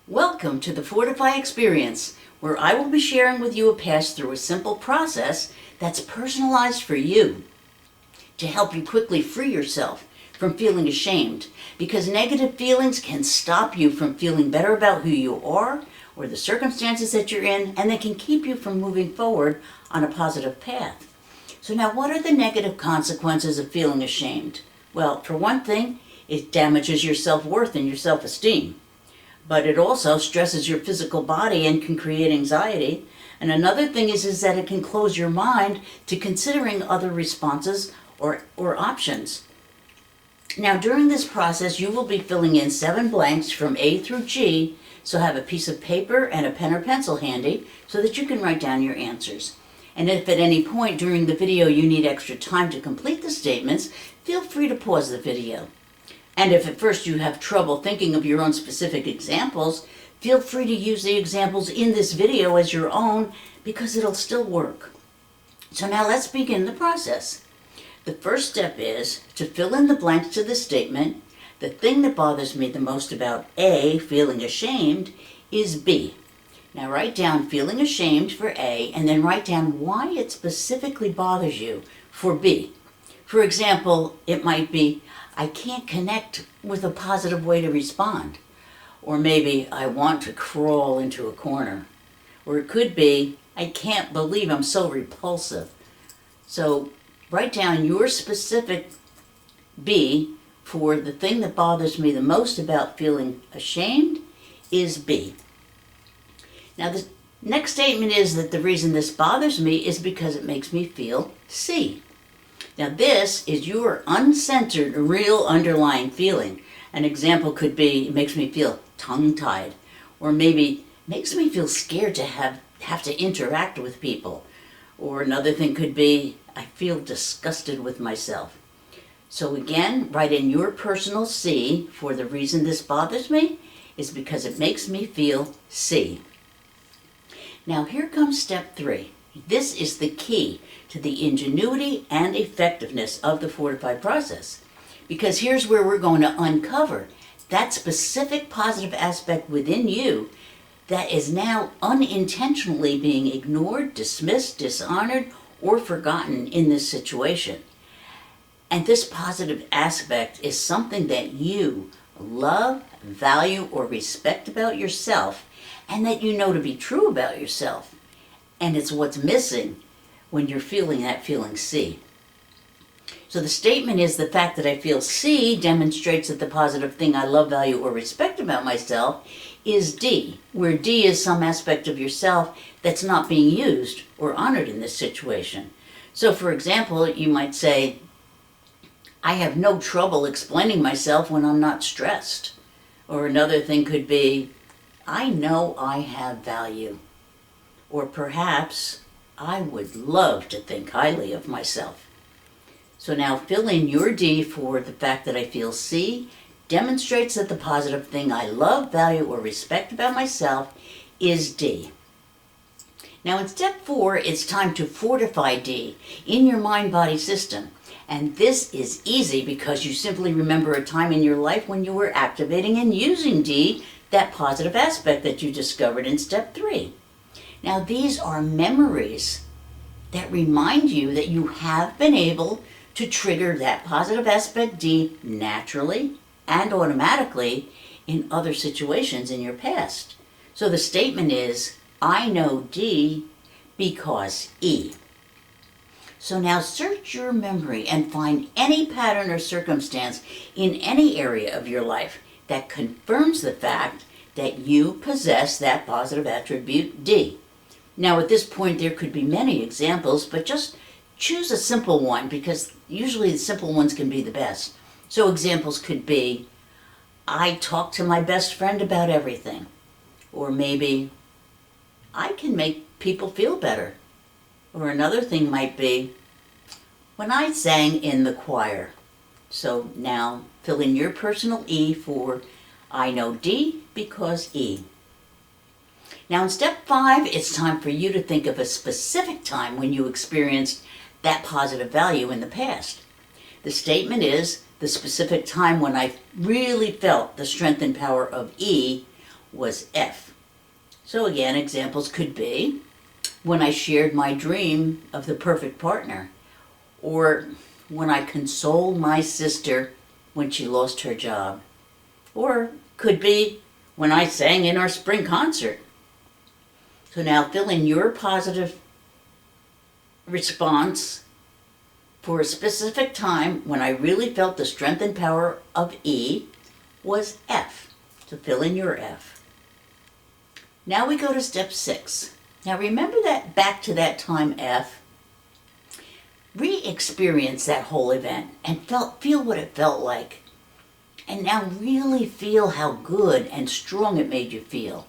Welcome to the Fortify experience, where I will be sharing with you a pass through a simple process that's personalized for you to help you quickly free yourself from feeling ashamed, because negative feelings can stop you from feeling better about who you are or the circumstances that you're in, and they can keep you from moving forward on a positive path. So now, what are the negative consequences of feeling ashamed? Well, for one thing, it damages your self-worth and your self-esteem. But it also stresses your physical body and can create anxiety. And another thing is that it can close your mind to considering other responses or options. Now, during this process, you will be filling in 7 blanks from A through G, so have a piece of paper and a pen or pencil handy so that you can write down your answers. And if at any point during the video you need extra time to complete the statements, feel free to pause the video. And if at first you have trouble thinking of your own specific examples, feel free to use the examples in this video as your own, because it'll still work. So now let's begin the process. The first step is to fill in the blanks to the statement. The thing that bothers me the most about A, feeling ashamed, is B. Now write down feeling ashamed for A, and then write down why it specifically bothers you for B. For example, it might be, I can't connect with a positive way to respond. Or maybe, I want to crawl into a corner. Or it could be, I can't believe I'm so repulsive. So write down your specific B for the thing that bothers me the most about feeling ashamed is B. Now the next statement is that the reason this bothers me is because it makes me feel C. Now this is your uncensored, real underlying feeling. An example could be, it makes me feel tongue-tied, or maybe makes me feel scared to have to interact with people. Or another thing could be, I feel disgusted with myself. So again, write in your personal C for the reason this bothers me is because it makes me feel C. Now here comes step 3. This is the key to the ingenuity and effectiveness of the Fortify process. Because here's where we're going to uncover that specific positive aspect within you that is now unintentionally being ignored, dismissed, dishonored, or forgotten in this situation. And this positive aspect is something that you love, value, or respect about yourself, and that you know to be true about yourself. And it's what's missing when you're feeling that feeling C. So the statement is, the fact that I feel C demonstrates that the positive thing I love, value, or respect about myself is D, where D is some aspect of yourself that's not being used or honored in this situation. So for example, you might say, I have no trouble explaining myself when I'm not stressed. Or another thing could be, I know I have value. Or perhaps, I would love to think highly of myself. So now fill in your D for the fact that I feel C demonstrates that the positive thing I love, value, or respect about myself is D. Now in step 4, it's time to fortify D in your mind-body system. And this is easy because you simply remember a time in your life when you were activating and using D, that positive aspect that you discovered in step 3. Now these are memories that remind you that you have been able to trigger that positive aspect D naturally and automatically in other situations in your past. So the statement is, I know D because E. So now search your memory and find any pattern or circumstance in any area of your life that confirms the fact that you possess that positive attribute D. Now at this point there could be many examples, but just choose a simple one because usually the simple ones can be the best. So examples could be, I talk to my best friend about everything. Or maybe, I can make people feel better. Or another thing might be, when I sang in the choir. So now fill in your personal E for, I know D because E. Now in step 5, it's time for you to think of a specific time when you experienced that positive value in the past. The statement is, the specific time when I really felt the strength and power of E was F. So again, examples could be when I shared my dream of the perfect partner, or when I consoled my sister when she lost her job, or could be when I sang in our spring concert. So now fill in your positive response for a specific time when I really felt the strength and power of E was F. So fill in your F. Now we go to step 6. Now remember that back to that time F. Re-experience that whole event and feel what it felt like. And now really feel how good and strong it made you feel.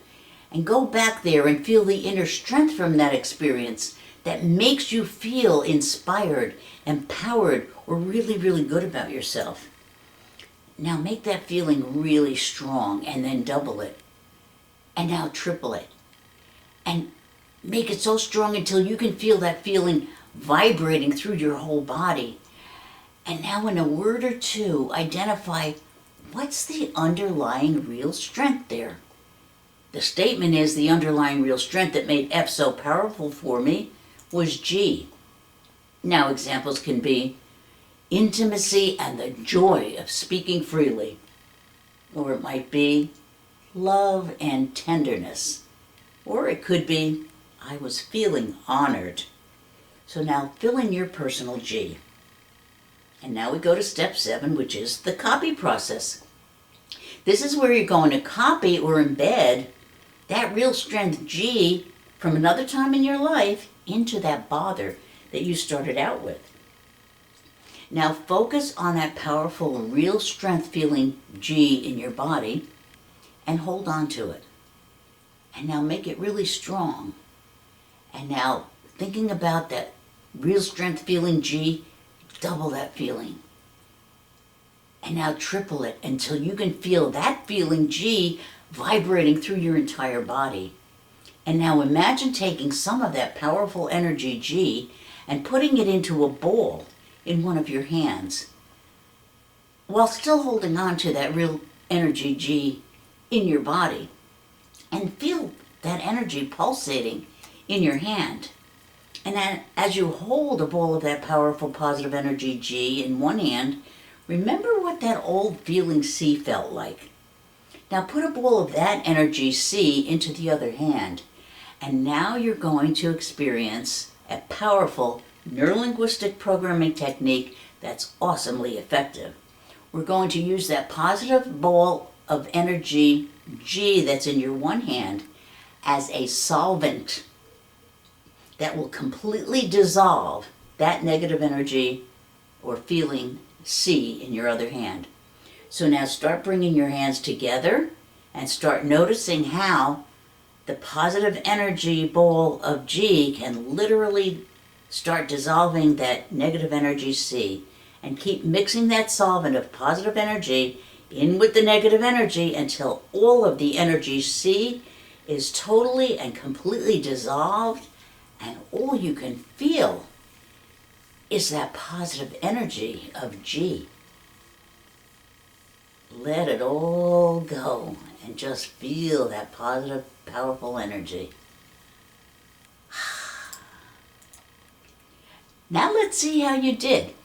And go back there and feel the inner strength from that experience that makes you feel inspired, empowered, or really, really good about yourself. Now make that feeling really strong and then double it. And now triple it. And make it so strong until you can feel that feeling vibrating through your whole body. And now in a word or two, identify what's the underlying real strength there. The statement is the underlying real strength that made F so powerful for me was G. Now examples can be intimacy and the joy of speaking freely. Or it might be love and tenderness. Or it could be I was feeling honored. So now fill in your personal G. And now we go to step 7, which is the copy process. This is where you're going to copy or embed that real strength G from another time in your life into that bother that you started out with. Now focus on that powerful real strength feeling G in your body and hold on to it. And now make it really strong. And now thinking about that real strength feeling G, double that feeling. And now triple it until you can feel that feeling G vibrating through your entire body. And now imagine taking some of that powerful energy G and putting it into a ball in one of your hands, while still holding on to that real energy G in your body. And feel that energy pulsating in your hand. And then as you hold a ball of that powerful positive energy G in one hand, remember what that old feeling C felt like. Now put a ball of that energy C into the other hand. And now you're going to experience a powerful neurolinguistic programming technique that's awesomely effective. We're going to use that positive ball of energy G that's in your one hand as a solvent that will completely dissolve that negative energy or feeling C in your other hand. So now start bringing your hands together and start noticing how the positive energy ball of G can literally start dissolving that negative energy C, and keep mixing that solvent of positive energy in with the negative energy until all of the energy C is totally and completely dissolved, and all you can feel is that positive energy of G. Let it all go and just feel that positive, powerful energy. Now let's see how you did.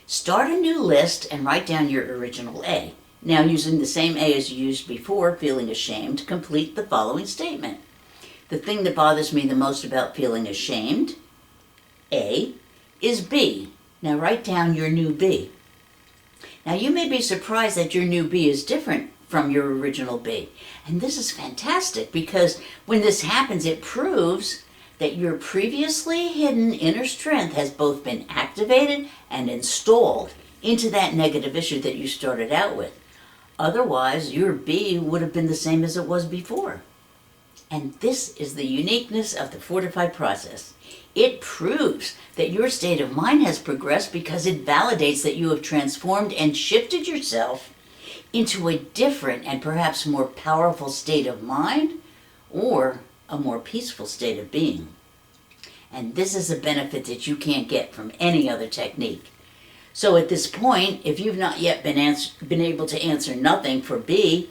Start a new list and write down your original A. Now using the same A as you used before, feeling ashamed, complete the following statement. The thing that bothers me the most about feeling ashamed, A, is B. Now write down your new B. Now you may be surprised that your new B is different from your original B. And this is fantastic because when this happens, it proves that your previously hidden inner strength has both been activated and installed into that negative issue that you started out with. Otherwise, your B would have been the same as it was before. And this is the uniqueness of the Fortify process. It proves that your state of mind has progressed because it validates that you have transformed and shifted yourself into a different and perhaps more powerful state of mind or a more peaceful state of being. And this is a benefit that you can't get from any other technique. So at this point, if you've not yet been able to answer nothing for B,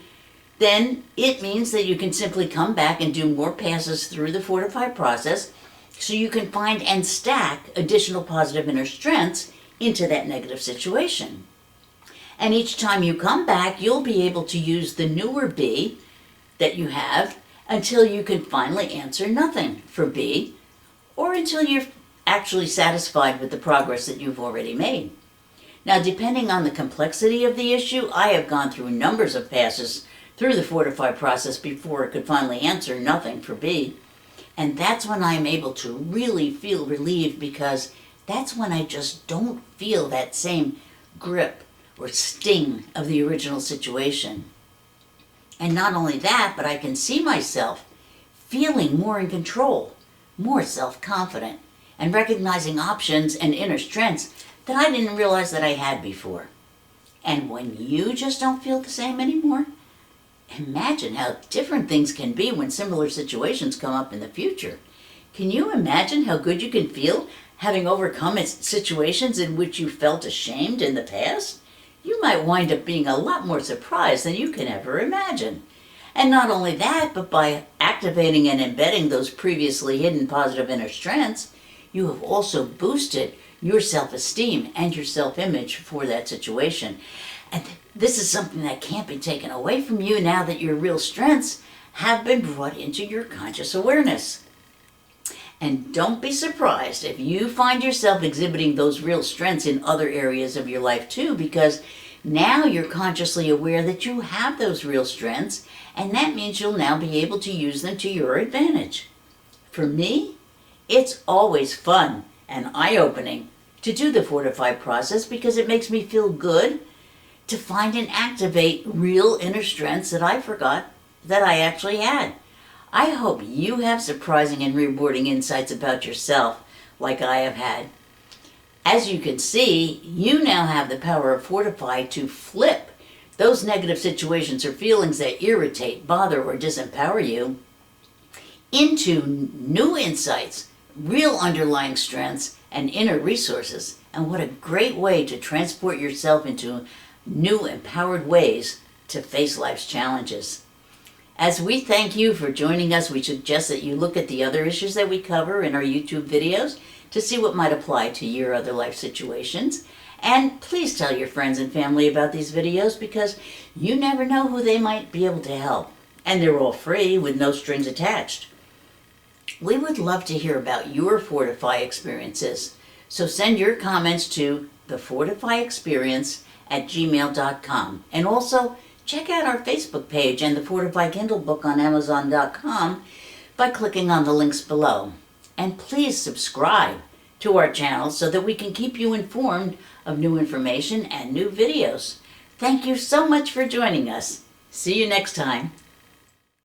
then it means that you can simply come back and do more passes through the Fortify process so you can find and stack additional positive inner strengths into that negative situation. And each time you come back, you'll be able to use the newer B that you have until you can finally answer nothing for B, or until you're actually satisfied with the progress that you've already made. Now, depending on the complexity of the issue, I have gone through numbers of passes through the Fortify process before it could finally answer nothing for B. And that's when I'm able to really feel relieved, because that's when I just don't feel that same grip or sting of the original situation. And not only that, but I can see myself feeling more in control, more self-confident, and recognizing options and inner strengths that I didn't realize that I had before. And when you just don't feel the same anymore, imagine how different things can be when similar situations come up in the future. Can you imagine how good you can feel having overcome situations in which you felt ashamed in the past? You might wind up being a lot more surprised than you can ever imagine. And not only that, but by activating and embedding those previously hidden positive inner strengths, you have also boosted your self-esteem and your self-image for that situation. And this is something that can't be taken away from you now that your real strengths have been brought into your conscious awareness. And don't be surprised if you find yourself exhibiting those real strengths in other areas of your life too, because now you're consciously aware that you have those real strengths, and that means you'll now be able to use them to your advantage. For me, it's always fun and eye-opening to do the Fortify process, because it makes me feel good to find and activate real inner strengths that I forgot that I actually had. I hope you have surprising and rewarding insights about yourself like I have had. As you can see, you now have the power of Fortify to flip those negative situations or feelings that irritate, bother, or disempower you into new insights, real underlying strengths, and inner resources. And what a great way to transport yourself into new empowered ways to face life's challenges. As we thank you for joining us, we suggest that you look at the other issues that we cover in our YouTube videos to see what might apply to your other life situations. And please tell your friends and family about these videos, because you never know who they might be able to help. And they're all free with no strings attached. We would love to hear about your Fortify experiences. So send your comments to thefortifyexperience@gmail.com. And also, check out our Facebook page and the Fortify Kindle book on Amazon.com by clicking on the links below. And please subscribe to our channel so that we can keep you informed of new information and new videos. Thank you so much for joining us. See you next time.